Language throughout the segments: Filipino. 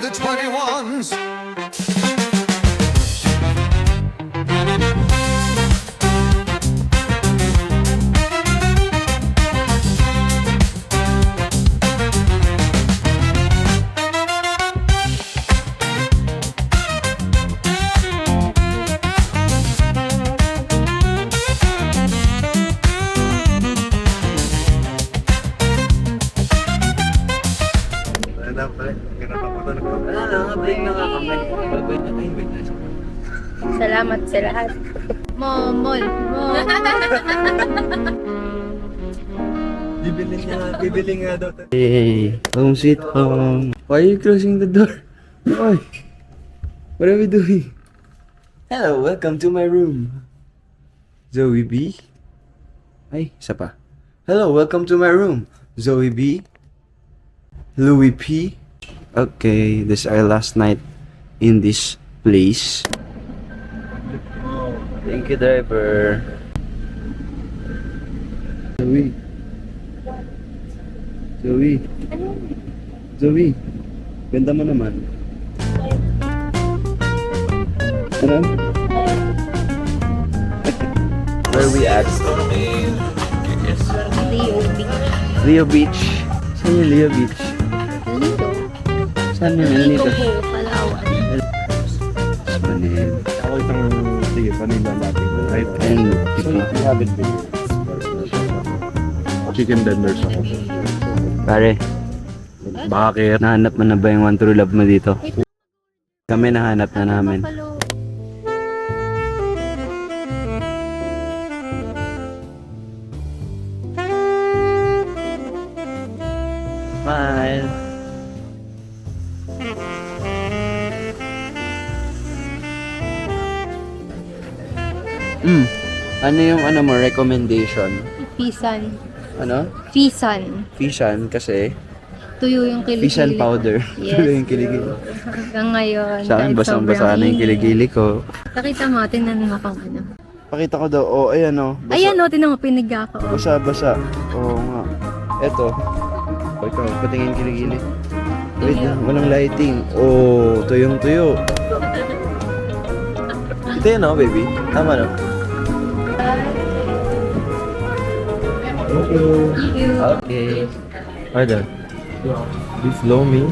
the 21s. Salamat sa lahat. Momol. Bibili nga daw. Hey, home sweet home. Why are you closing the door? Why? What are we doing? Hello, welcome to my room. Zoe B. Ay, isa pa. Hello, welcome to my room. Zoe B. Louis P. Okay, this is our last night in this place. Thank you, driver. Zoe. Zoe. Zoe. Ganda mo naman. Ano? Where are we at? Leo Beach. Leo Beach. Saan yung Leo Beach? Lito. Saan yung Lito Lito? po, Palawan. Manil. Ako itong, sige, panila natin. Right? And So, we haven't been. Chicken tenders ako. pare, Bakit? nahanap mo na ba yung one true love mo dito? Kami nahanap na namin. Smile. Ano yung recommendation? Fisan. Ano? Fisan. Fishan kasi Tuyo yung kilikili. Fishan powder. Yes. Tuloy yung kiligili. Hanggang ngayon. Sa akin kahit basang-basa sobrang na yung init. kiligili ko. Nakita mo, tinan mo kung ano. Pakita ko daw. Oh, ayan oh. Basa. Ayan o, tinan mo, pinigya ko. Oh. Basa-basa. Oo nga. Eto. O ikaw, patingin kiligili. Wait lang, walang lighting. Oh, tuyong-tuyo. Ito yun oh, baby. Tama no? Thank you. Okay. Order. Beef lomi.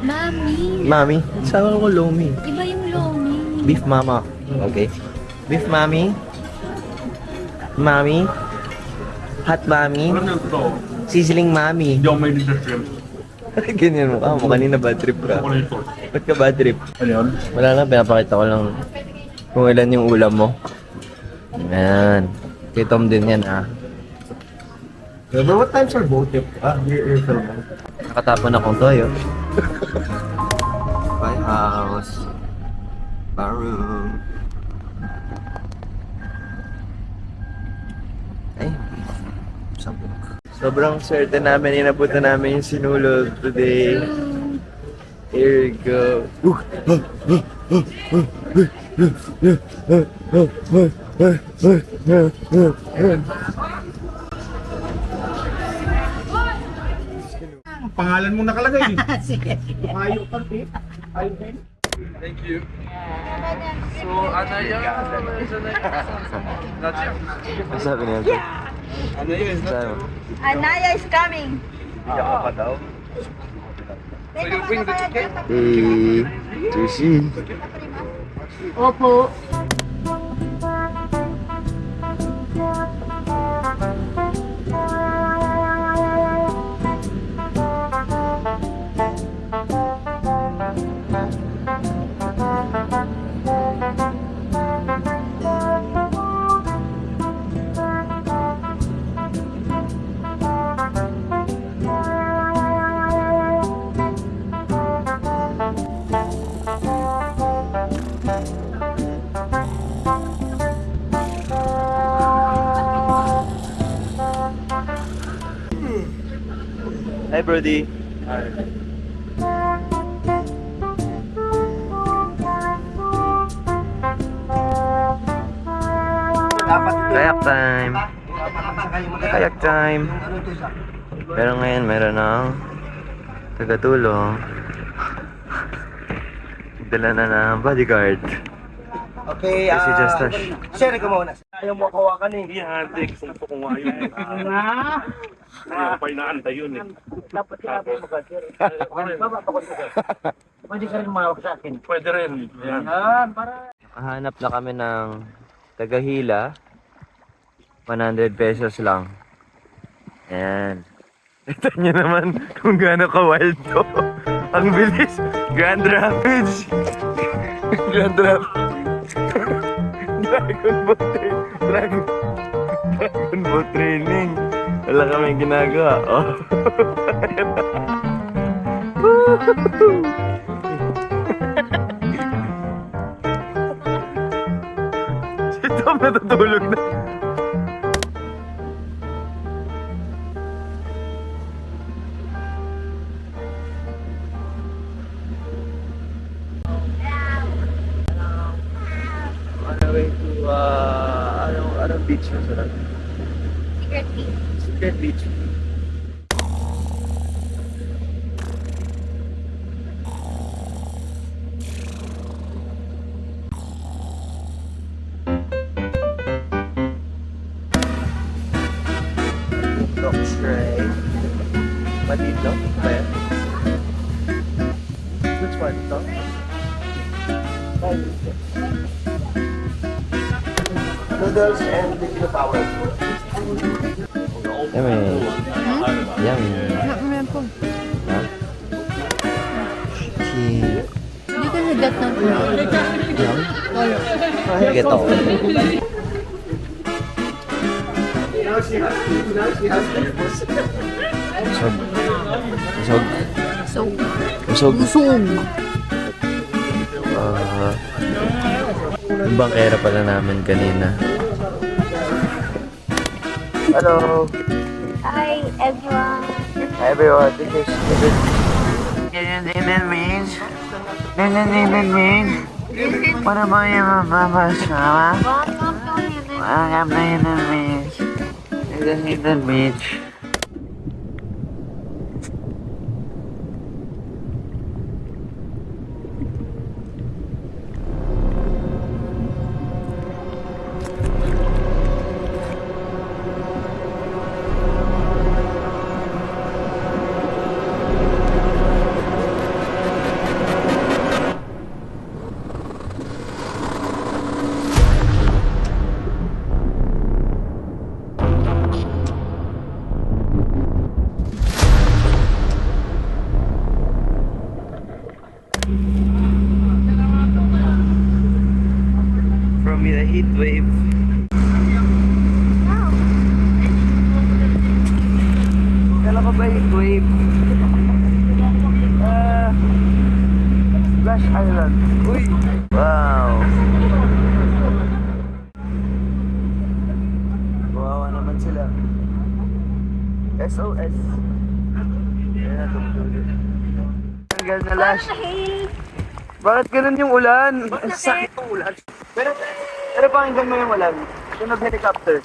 Mami. Mami, sabi ko lomi. Iba yung lomi. Beef mama. Okay. Beef mami. Mami. Hot mami. Sizzling mami. Hindi ako may litter shrimp. Ganyan mo ka. Mo kanina bad trip ka. Ako na ito. Ba't ka bad trip? Ano yun? Wala na, pinapakita ko lang kung ilan yung ulam mo. Ayan. Kay Tom din yan ha. But what times are both if you're filming? Nakatapon akong toyo. My house. My room. Ay, sabog. Sobrang swerte namin. Inabutan namin yung sinulog today. Here we go. Pangalan mo nakalagay. Sige. Ayaw ka, eh. Ayaw din. Thank you. So, ano yun? Ano sabi niya? Ano yun? Sabi mo? Anaya is coming. Iyak ka pa daw. So, you bring the ticket? Hey, Sushi. Opo. Hi, Brody. Kayak time. Kayak time. Pero ngayon meron ng tagatulong. Nagdala na ng bodyguard. Okay, Si Justash. share ko muna. Ayaw mo kawakan eh. Hindi hati, gusto ko kung ayaw. Ayaw pa inaantay yun eh. Dapat sinabi mo ka, sir. Pwede ka rin mawag sa akin. Pwede rin. Yan. Para... Hanap na kami ng tagahila. 100 pesos lang. Ayan. Ito nyo naman kung gaano ka-wild to. Ang bilis. Grand Rapids. Grand Rapids. Dragon Boat Training. Wala kaming ginagawa. Oh. Si Tom natutulog na. On our way to, anong beach na sarap? Secret beach. Secret beach. Looks great. Malito? Ba? Which one to? Noodles and the power. Yummy. Yummy. Meron po. Huh? Cheese. Hindi ka nadat ng Yum. Wala. Geto. Busog. Busog. So, Busog. busog. Yung bangkera pala namin kanina. Hello. Hi, everyone. Everyone, this is Ninin means? Ninin means? What about your mama's mama? Welcome to Ninin. Welcome to Ninin means. Ninin means. From the heat wave. Kala ko ba heat wave? Splash Island. Uy! Wow! Kawawa naman sila. SOS. Kaya tumutulog. Tanggal na lash. Bakit ganun yung ulan? Ang sakit ng ulan. Pero pakinggan mo yung ulan. Tunog helicopter.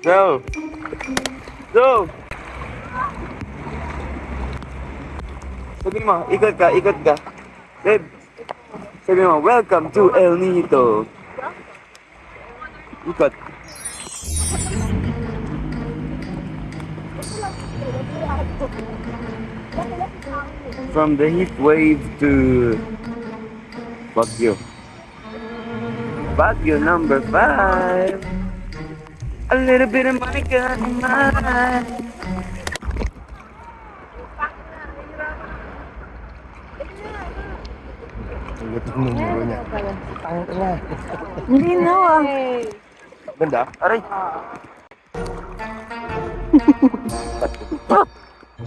Go! Go! Sabi mo, ikot ka, ikot ka. Babe, sabi mo, welcome to El Nido. Ikot. From the heat wave to Baguio. Baguio number 5. A little bit of money got in mind. Ang gutom ng muro niya. Ang ina. Hindi na ah. Ganda? Aray!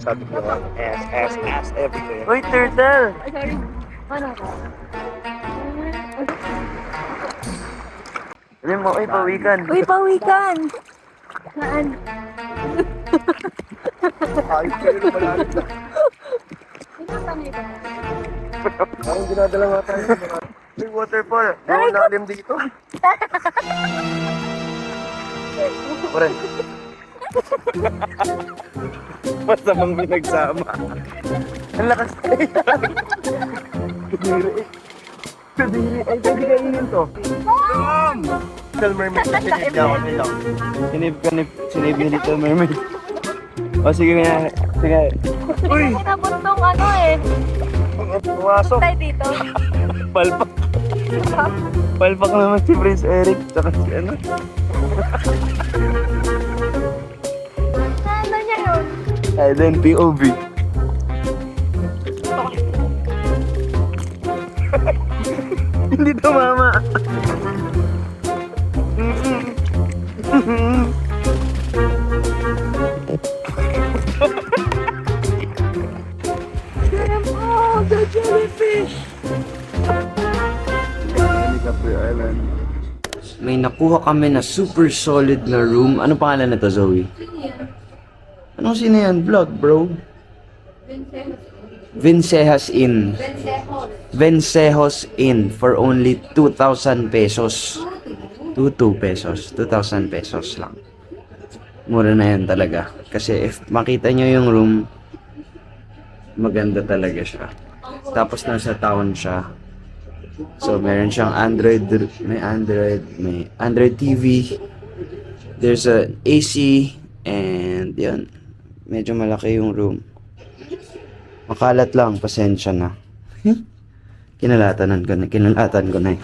Sabi ko nga, ass everywhere. Uy, turtle! Sabi mo, uy, pawikan. Uy, pawikan! Saan? Ayos kayo na malalim na. Parang ginadala nga tayo. Uy, waterfall. Ang lalim dito. Pare. Masamang pinagsama. Ang lakas tayo. Kadiri. Ay, pwede kainin to. Little Mermaid. Sinave niya ako nito. Sinave niya Little Mermaid. O, sige nga. Sige. Uy! Kinabot tong ano eh. Pumasok. Tayo dito. Palpak. Palpak naman si Prince Eric. Tsaka si ano. Ano niya yun? Ay, then POV. Hindi tumama. Oh, the jellyfish! Helicopter Island. May nakuha kami na super solid na room. Ano pangalan na to, Zoe? Anong sino yan? Vlog, bro? Vincehas Inn. Vencejos Inn for only 2,000 pesos. 2 pesos. 2,000 pesos lang. Mura na yan talaga. Kasi if makita nyo yung room, maganda talaga siya. Tapos nasa town siya. So meron siyang Android TV. There's a AC and yan. Medyo malaki yung room. Makalat lang, pasensya na. Kinalatan ko na.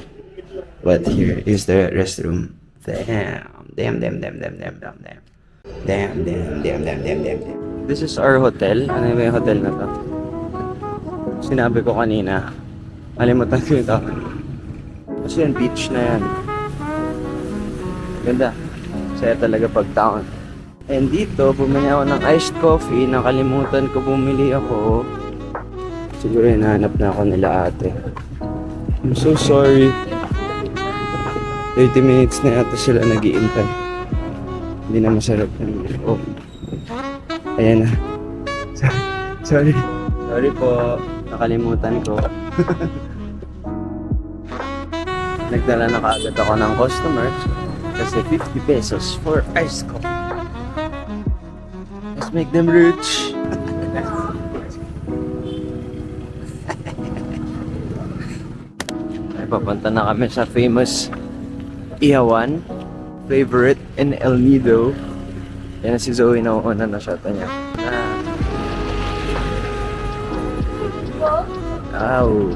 But here is the restroom. Damn. This is our hotel. Ano ba yung hotel na to? Sinabi ko kanina. Malimutan ko yung tawag. Kasi yung beach na yan. Ganda. Saya talaga pag town. And dito, bumili ako ng iced coffee. Nakalimutan ko bumili ako. Siguro hinahanap na ako nila ate. I'm so sorry. 30 minutes na yata sila nag-iintay. Hindi na masarap yung oh. Ayan na. Sorry. Sorry po. Nakalimutan ko. Nagdala na kaagad ako ng customer. Kasi 50 pesos for iced coffee. Let's make them rich. Ay, papunta na kami sa famous Ihawan. Favorite in El Nido. Yan si Zoe na una na shot niya. Ow.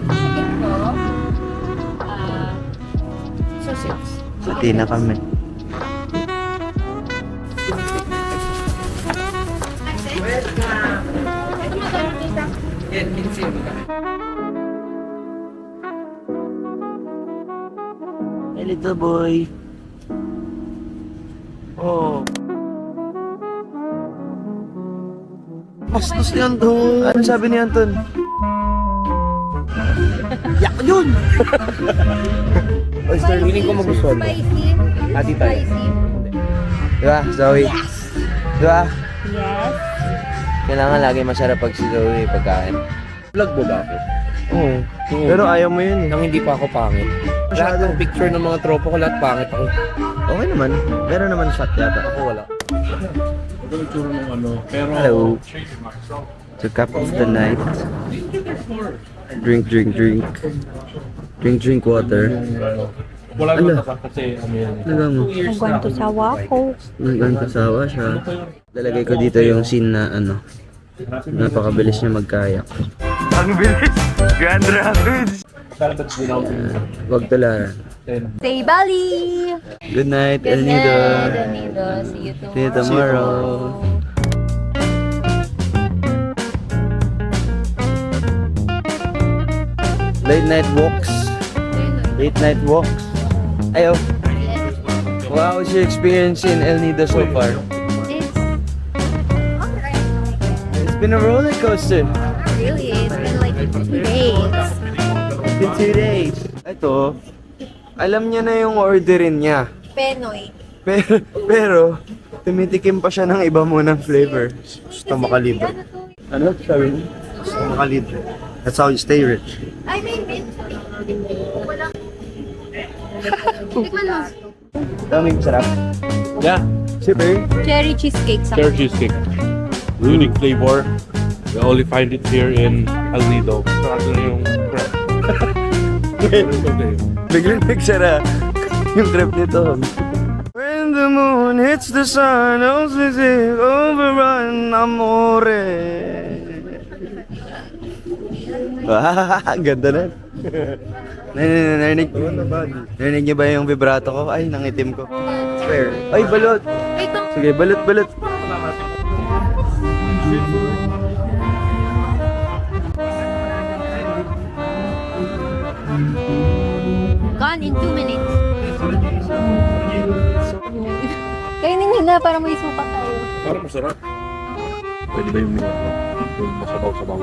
Chicken ko. Sausage. Pati na kami. Hey, little boy. Oh. Bastos ni Anton. Ano sabi ni Anton? Yak yun! Oy, sir, feeling ko magustuhan mo. Spicy. Hati tayo. Spicy. Diba, Zoe? Diba? Yes. Kailangan lagi masarap pag si Zoe pagkain. Vlog mo ba ako? Oo. Pero ayaw mo yun eh. Nang hindi pa ako pangit. Lahat ng picture ng mga tropa ko, lahat pangit ako. Okay naman. Meron naman shot yata. Ako wala. Hello. It's a cup of the night. Drink water. Wala Ala. naman kasi ano yan. Talaga mo. Nagwanto sawa ko. Nagkantasawa siya. Lalagay ko dito yung scene na ano. Napakabilis niya magkayak. Ang bilis! Grand Rapids! Huwag tularan. Say Bali! Good night, El Nido. El Nido. See you See you tomorrow. Late night walks. Ayo. Wow, what's your experience in El Nido so far? It's alright. It's been a roller coaster. Really, it's been like 2 days. It's been 2 days. Ito, alam niya na yung orderin niya. Penoy. Pero tumitikim pa siya ng iba mo ng flavor. Gusto makalibre. Ano? Sabi mo? Gusto makalibre. That's how you stay rich. I may mint. Wala. Tikman mo. Dami masarap. Yeah, Super. Cherry cheesecake sa cherry cheesecake. Unique flavor. We only find it here in El Nido. Sarado na yung crab. It's okay. Biglang nagsara yung trip nito. When the moon hits the sun, I'll it overrun amore. Ganda na. Narinig niyo ba yung vibrato ko? Ay, nangitim ko. Fair. Ay, balot. Ito. Sige, balot. Gone in 2 minutes. Kainin nila para may suka tayo. Parang masarap. Pwede ba yung masabaw-sabaw?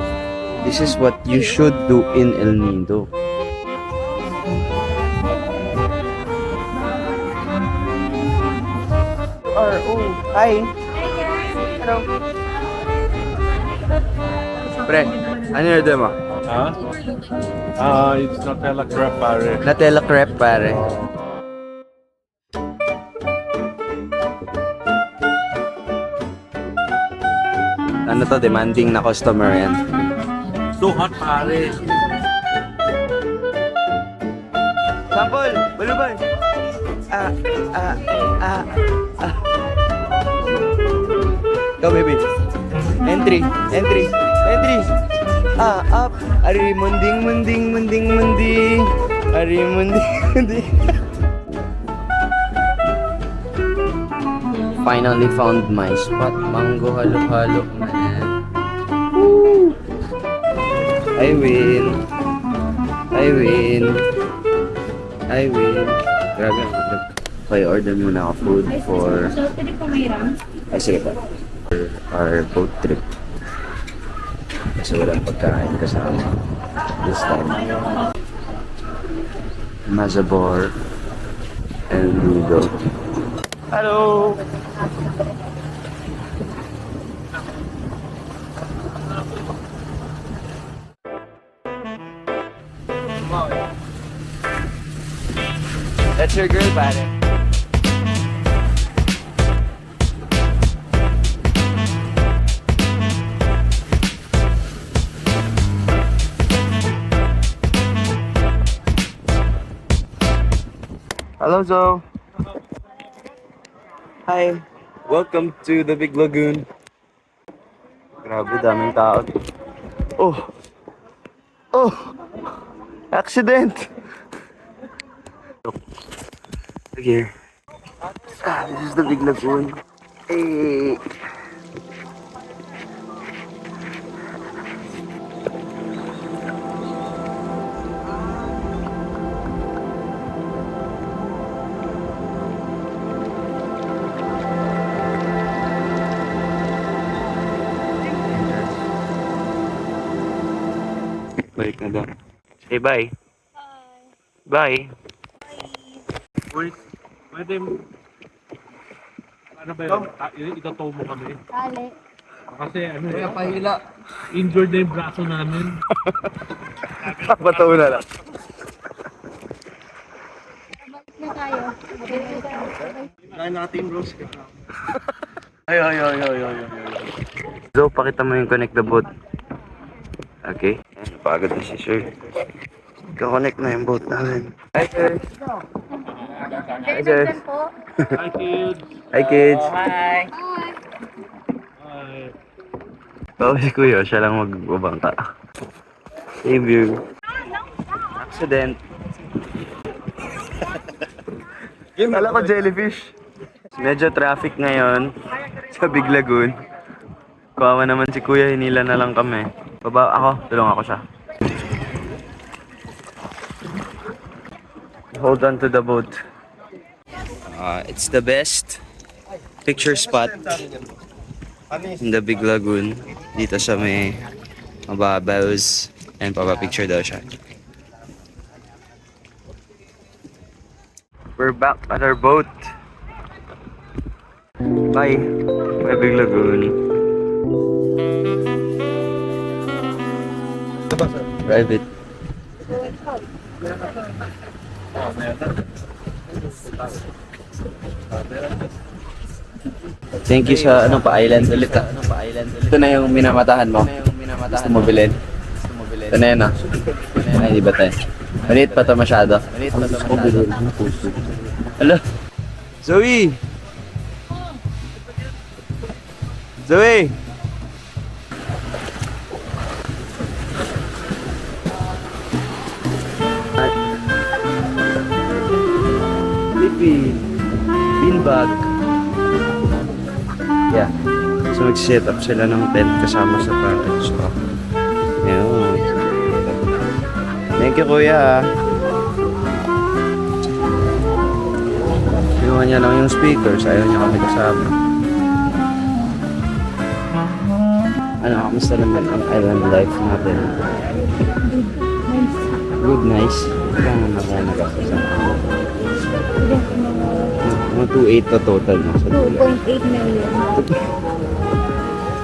This is what you should do in El Nido. Hi. Hello. Pre, ano yung mo? It's Nutella crab pare. Nutella crepe, pare. Ano to, demanding na customer yan. So hot pare. Sample, baluban. Go, baby. Entry. Up. Ari munding. Ari munding. Finally found my spot. Mango halo-halo, man. Woo! I win. Grabe ang hotdog. Okay, order muna ako food for... Ay, sige pa. For our boat trip. Kasi walang pagkain kasama. This time. Mazabor and Ludo. Hello! That's your girl, pare. Hello, Zoe. Hi. Welcome to the Big Lagoon. Grabe, daming tao. Oh! Accident! Look here. This is the Big Lagoon. Hey! Balik na daw. Say bye. Bye. Pwede ano ba yun? Itatow mo kami. Kali. Kasi ano injured na yung braso namin. Pataw na lang. Balik na tayo. Kaya natin bros. Ay. So, pakita mo yung connect the boat. Okay. Napagod na si sir. Ika-connect na yung boat namin. Hi, sir. Hi, sir. Hi kids! Hi, kids. Hi! Oo, si Kuya. Siya lang magbabangka. Save you. Accident. Kala ko jellyfish. Medyo traffic ngayon sa Big Lagoon. Kawawa naman si Kuya, hinila na lang kami. Baba ako, tulong ako siya. Hold on to the boat. It's the best picture spot in the Big Lagoon. Dito sa may mababaws and papapicture daw siya. We're back at our boat. Bye. Bye, Big Lagoon. Private. Thank you sa ano pa island ulit ah. Ito na yung minamatahan mo. Gusto mo bilhin? Ito na yun ah. Ay, di ba tayo? Maliit pa to masyado. Hello? Zoe! Zoe! Lippy! Beanbag! Yeah. So nag-set up sila ng tent kasama sa package ko. Ayun. Thank you kuya. Ginawa niya lang yung speakers. Ayaw niya kami kasama. Ano, kamusta naman ang island life natin? Good, nice. Kaya nga nagkakasama. Mga 2.8 to total na sa dula. 2.8 million.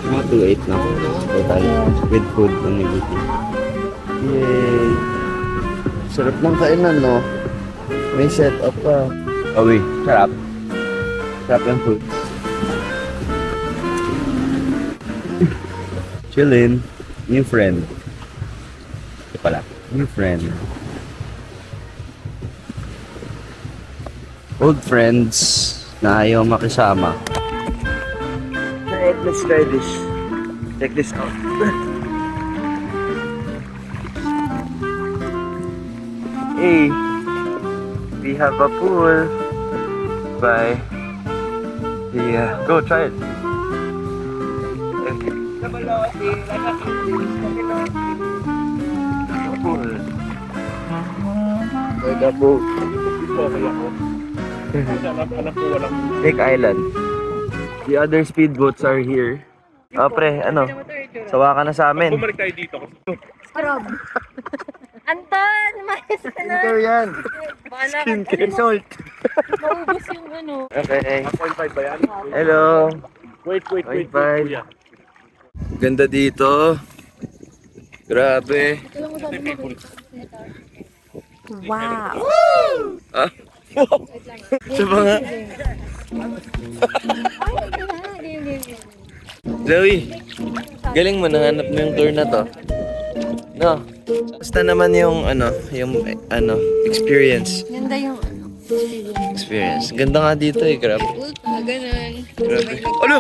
Mga 2.8 na total. With food and everything. Yay! Sarap ng kainan, no? May setup pa. Oh, wait. Sarap. Sarap yung food. Chillin'. New friend. Ito pala. New friend. Old friends na ayaw makisama. Alright, let's try this. Check this out. Hey, we have a pool. Bye. Yeah, go try it. Pool. By the boat. Lake Island. The other speedboats are here. Oh, pre, ano? Sawa ka na sa amin. Bumalik tayo dito. Scrub. Anton, mayos ka na. Ito yan. Skincare. Salt. Maubos yung ano. Okay. 1.5 ba yan? Hello. Wait. Bye. Kuya. Ganda dito. Grabe. Wow. Ah? Sa mga... Zoe, galing mo, nanganap mo yung tour na to. No? Basta naman yung experience. Ganda yung Experience. Ganda nga dito eh, grabe. ganun. Grabe. Ano?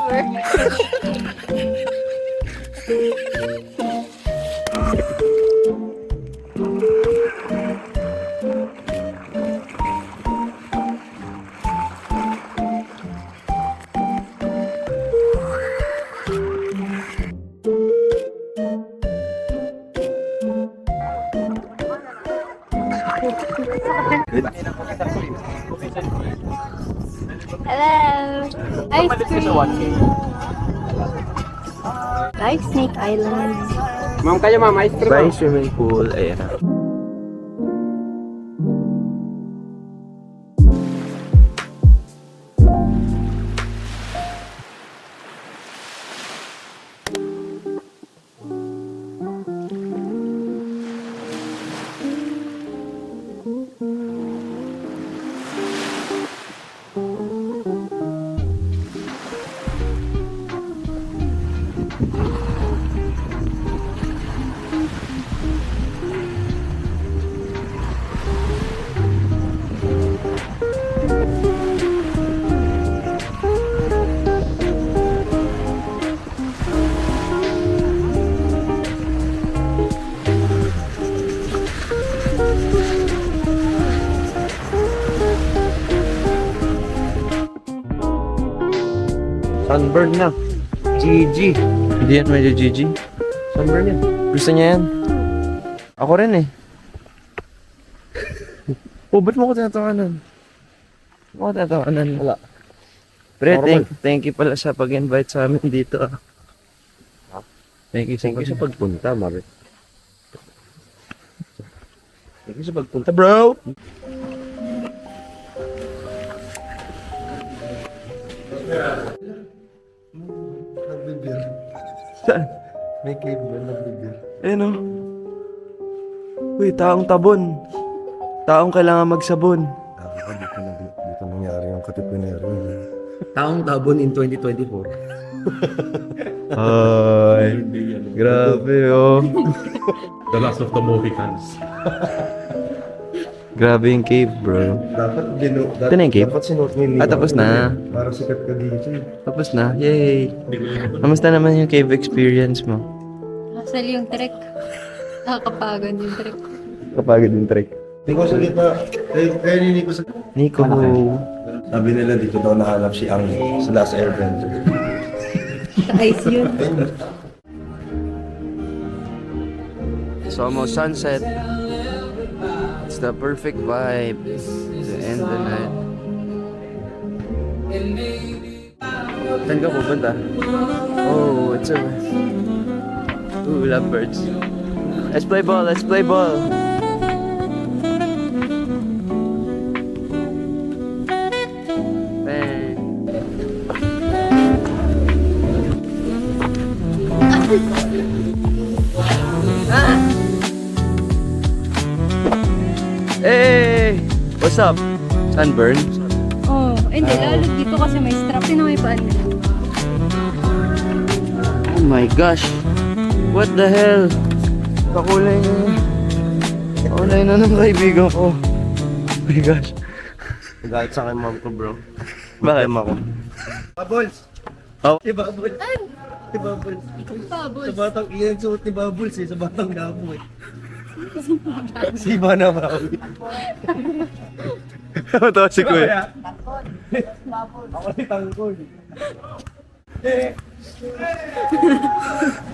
Hello. Ice cream. Like Snake Island. Ma'am, kayo ma'am, ice cream. By swimming pool, ayan. Sunburn na. GG. Hindi yan medyo GG. Sunburn yan. Gusto niya yan. Ako rin eh. Oh, ba't mo ko tinatawanan? Mo ko tinatawanan? Wala. Pre, thank you pala sa pag-invite sa amin dito ah. Thank you sa pagpunta, Mare. Thank you sa pagpunta, bro! Nagbibir. Saan? May cave na nagbibir. Ayun o. Uy, taong tabon. Taong kailangan magsabon. Dito nangyari yung katipinero. Taong Tabon in 2024. Ay, grabe oh. The last of the Mohicans. Grabe yung cave, bro. Dapat Ito na yung cave? Dapat sinuot mo yung Ah, tapos na. Para sikat ka dito eh. Tapos na. Yay! Kamusta naman yung cave experience mo? Hassle yung trek. Nakakapagod yung trek. Kapagod yung trek. Hindi ko sa gitna. Kaya nini ko sa... Nico. Sabi nila dito daw nahanap si Ang sa Last Airbender. Ka-ice yun. It's almost sunset. It's the perfect vibe to end the night. Saan ka pupunta? Oh, it's a... Ooh, lovebirds. Let's play ball, let's play ball. Bang. Hey! What's up? Sunburn? Oh, hindi. Lalo dito kasi may strap. Sino may paan nila? Oh my gosh! What the hell? Kakulay na. Kakulay na ng kaibigan ko. Oh my gosh. Nagalit sa akin mom ko bro. Bakit? ako. Bubbles! Oh. Si Bubbles! Si Bubbles! Sa batang iyan suot ni Bubbles eh. Sa batang gabo eh. Si Mana Maui. Ano to si Kuya? Ako si Tangkol.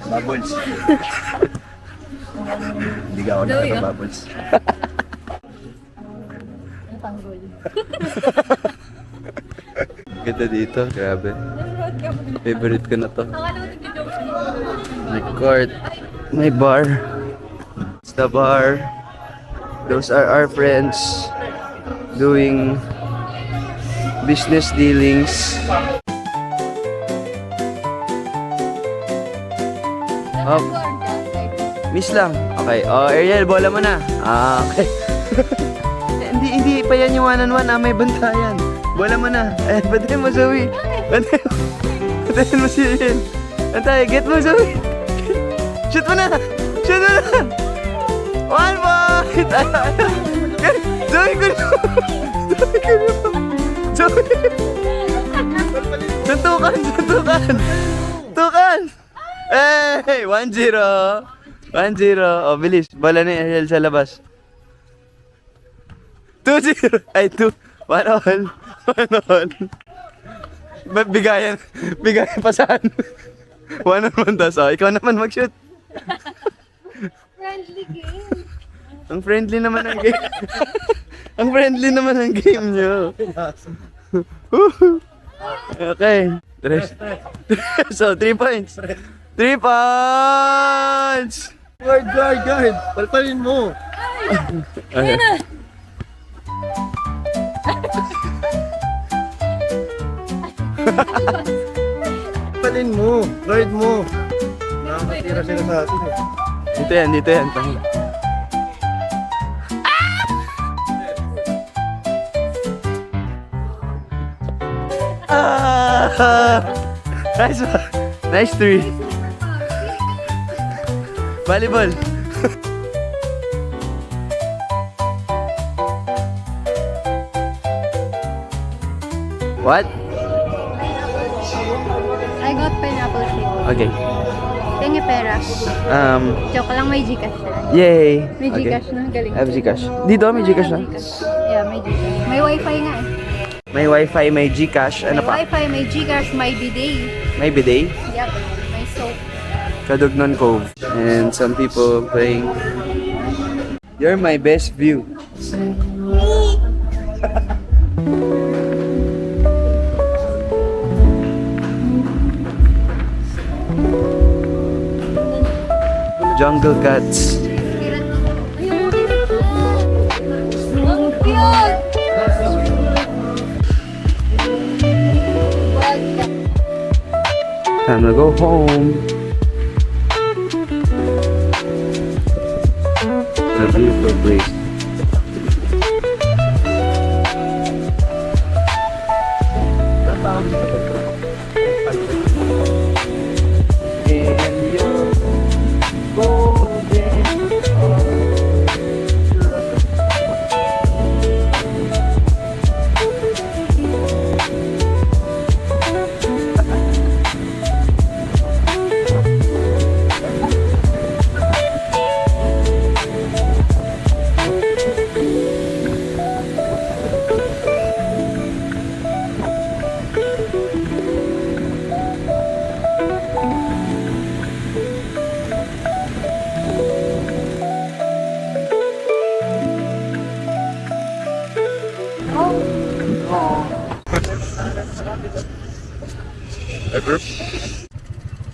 Bubbles. Hindi ka ako nakita Bubbles. Tanggol. Ganda dito, grabe. Favorite ko na to. May court, may bar. It's the bar. Those are our friends doing business dealings. Oh, miss lang. Okay. Oh, Ariel, bola mo na. Ah, okay. hindi pa yan yung one-on-one. May bantayan. Bola mo na. Eh, bantayan mo, Zoe. Bantayan mo si Ariel. Bantay, get mo, Zoe. Shoot mo na. Shoot mo na. 1 point. Zoe, good. Zoe. Suntukan. Tukan. Hey, 1-0. 1-0. Oh, bilis. Bola ni Ariel sa labas. 2-0. Ay, 2. 1-all. 1-all. Bigayan pasahan. 1-on-1 tas. Oh, ikaw naman mag-shoot. Friendly game. Ang friendly naman ang game. Ang friendly naman ang game nyo. Okay. So, 3 points. 3 points! Guard! Palpalin mo! Okay. Palpalin mo! Guard mo! Nakakatira sila sa atin eh. Dito yan. Nice one. Nice 3. Volleyball. What? I got pineapple shake. Okay. Tingi pera. Joke lang, may Gcash na. Yay. May Okay. Gcash na. Galing. I have Gcash. Dito, may Gcash na. Yeah, may Gcash. May wifi nga eh. May wifi, may Gcash. Ano May pa? wifi, may Gcash, may bidet. May bidet. Yep. May soap. Kadugnon Cove. And some people playing. You're my best view. Jungle cats. Ang cute! Time to go home. A beautiful place.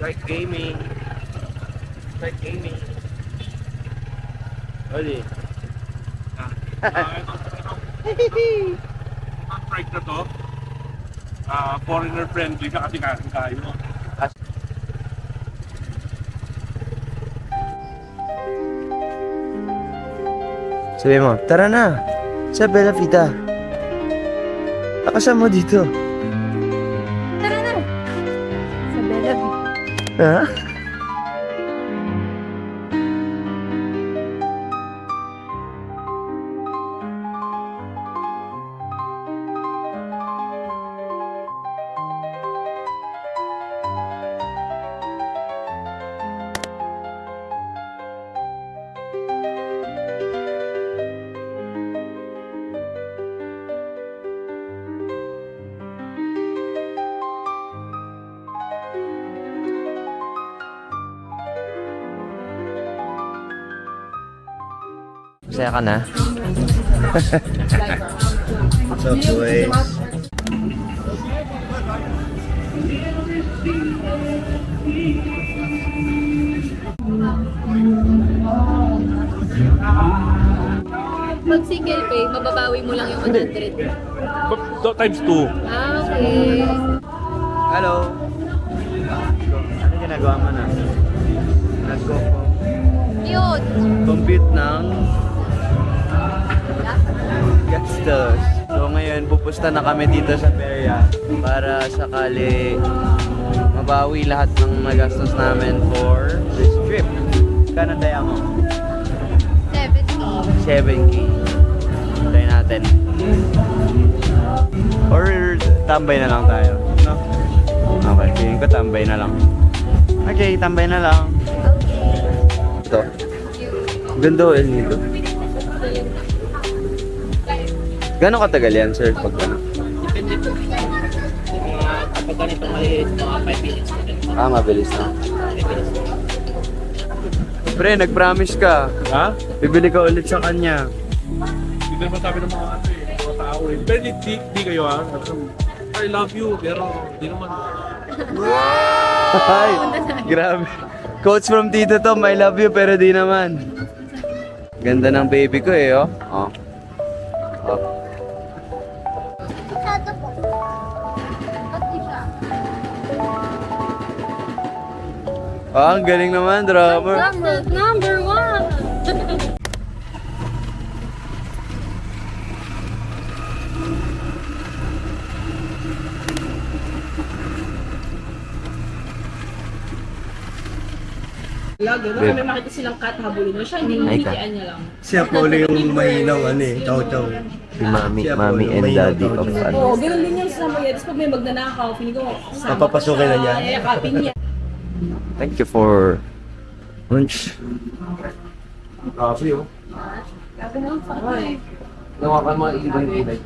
Like gaming. Like gaming. Oli. Ang strike na to, foreigner friendly ka kasi kain mo. Sabi mo, tara na! Sa Bella Vita. Akasan mo dito. Tara na! Sa Bella Vita. Ha? Masaya ka na? What's up, boys? Pag single pay, mababawi mo lang yung 100. Times 2. Okay. Hello. Ano ginagawa mo na? Cute! Compute ng gastos. So ngayon, pupusta na kami dito sa Peria para sakali mabawi lahat ng nagastos namin for this trip. Kano tayo mo? 7K. Try natin. Or tambay na lang tayo. No? Okay, feeling ko tambay na lang. Okay, tambay na lang. Ito. Ganda o El Nido. Gano'ng katagal yan, sir? Pag ano? Kapag ganito maliit, mga 5 minutes na rin. Mabilis na. Pre, nag-promise ka. Ha? Bibili ka ulit sa kanya. Hindi naman sabi ng mga mga tao eh. Pero di kayo I love you, pero di naman. Ay, grabe. Quotes from Tito Tom, I love you pero di naman. Ganda ng baby ko eh, oh. Oh. Oh. Ah, ang galing naman, drummer. Number 1! Lagi, baka may makita silang cat habulin mo siya, hindi Ay, ka. hihitian niya lang. Si Apollo yung mahinaw, ano eh, chow-chow. Si Mami, Siya po, Mami yung and may Daddy tawag of niya. ano. Oo, ganun din yung sa mga. Tapos pag may magnanakaw, feeling ko, Papapasukin na niya. Yakapin niya. Thank you for lunch. Coffee oh. Nawakan mga ibang ibig.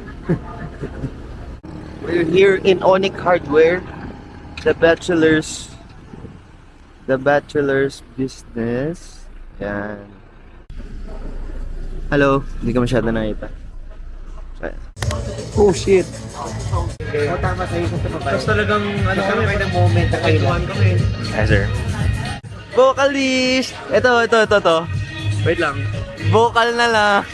We're here in Onic Hardware, the bachelor's business. Yan. Hello, hindi ka masyado nakita. Oh shit. Tama sa'yo sa papay. Tapos talagang, ano kami, may moment na kailangan kami. Yes, sir. Vocalist! Ito. Wait lang. Vocal na lang.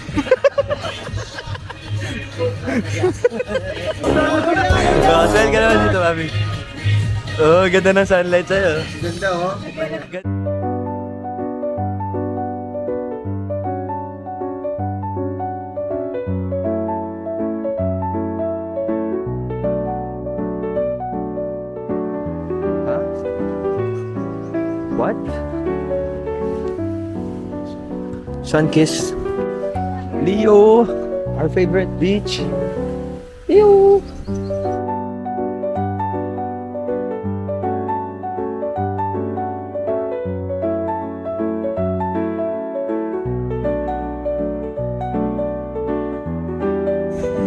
Smile ka naman dito, mami. Oh, ganda ng sunlight sa'yo. Ganda, oh. Huh? What? Sunkiss. Leo, our favorite beach. Leo.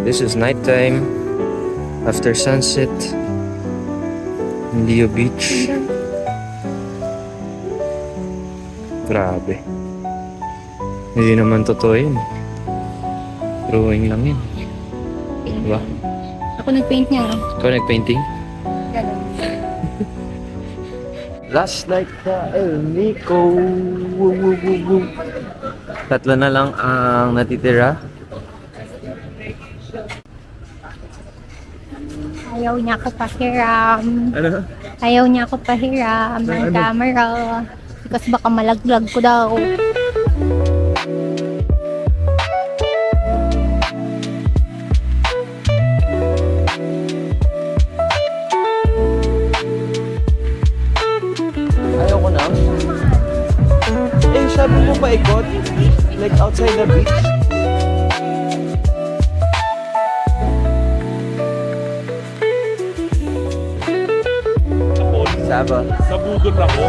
This is nighttime after sunset in Leo Beach. Grabe. Hindi naman totoo yun. Drawing lang yun. Diba? Ako nag-paint niya. Ikaw nag-painting? Last like the El Nico. Woo, woo, woo, woo. Tatlo na lang ang natitira. Ayaw niya ako pahiram. Ano? Ayaw niya ako pahiram ng camera. Kasi baka malaglag ko daw. Ayaw ko na. Eh, sabi mo paikot? Like outside the beach? Saba. Nabudol ako.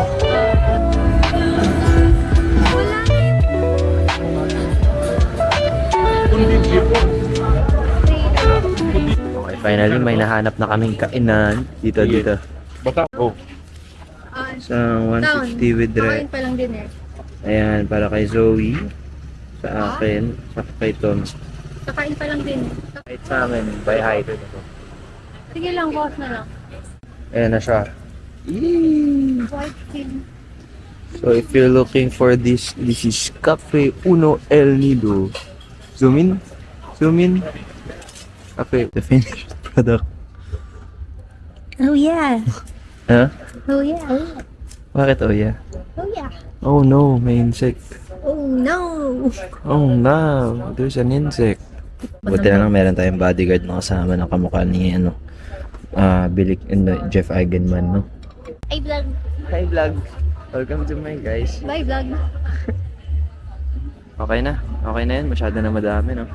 Kundi before. Okay, finally may nahanap na kaming kainan. Dito, dito. Basta, oh. Sa 150 with Kain Dre. pa lang din eh. Ayan, para kay Zoe. Sa akin. Sa kay Tom. Kakain pa lang din. Kahit sa amin, by height. Sige lang, boss na lang. Ayan na siya. Yee! White king. So if you're looking for this is Cafe Uno El Nido. Zoom in. Zoom in. Cafe. The finished product. Oh yeah. Huh? Oh yeah. Oh yeah. Bakit oh yeah? Oh yeah. Oh no, may insect. Oh no. Oh no, there's an insect. Buti na lang meron tayong bodyguard na kasama na kamukha ni Billy and Jeff Eigenman, no? Ay, vlog. Hi vlog. Welcome to my guys. Bye, vlog. Okay na. Okay na yan. Masyado na madami, no?